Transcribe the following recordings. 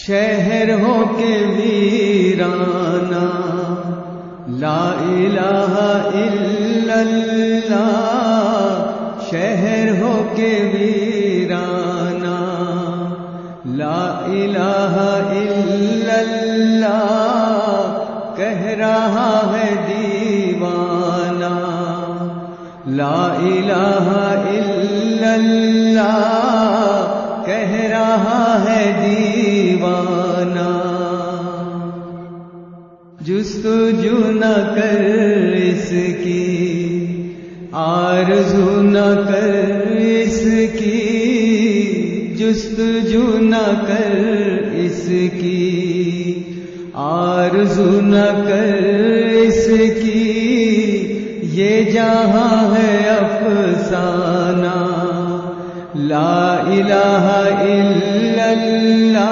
شہر ہو کے ویرانہ، لا الہ الا اللہ، شہر ہو کے ویرانہ، لا الہ الا اللہ، کہہ رہا ہے دیوانہ، لا الہ الا اللہ، کہہ رہا ہے دیوانہ۔ جستجو نہ کر اس کی، آرزو نہ کر اس کی، جستجو نہ کر اس کی، آرزو نہ کر اس کی، یہ جہاں ہے افسانہ، لا الہ الا اللہ،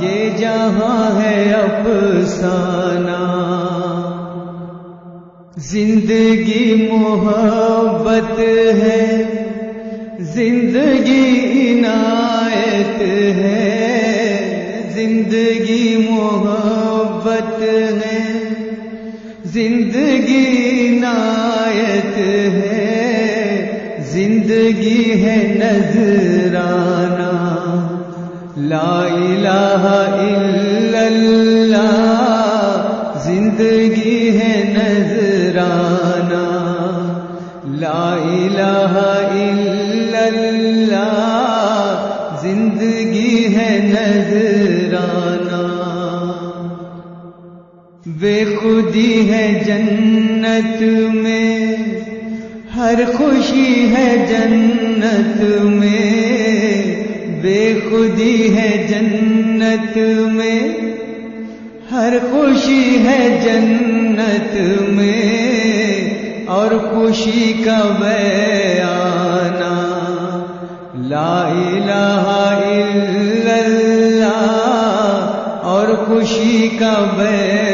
یہ جہاں ہے افسانہ۔ زندگی محبت ہے، زندگی عنایت ہے، زندگی محبت ہے، زندگی عنایت ہے، زندگی ہے نذرانہ، لا الہ الا اللہ، زندگی ہے نذرانہ، لا الہ الا اللہ، زندگی ہے نذرانہ۔ بے خودی ہے جنت میں، ہر خوشی ہے جنت میں، بے خودی ہے جنت میں، ہر خوشی ہے جنت میں، اور خوشی کا بیانہ، لا الہ الا اللہ، اور خوشی کا بیانہ،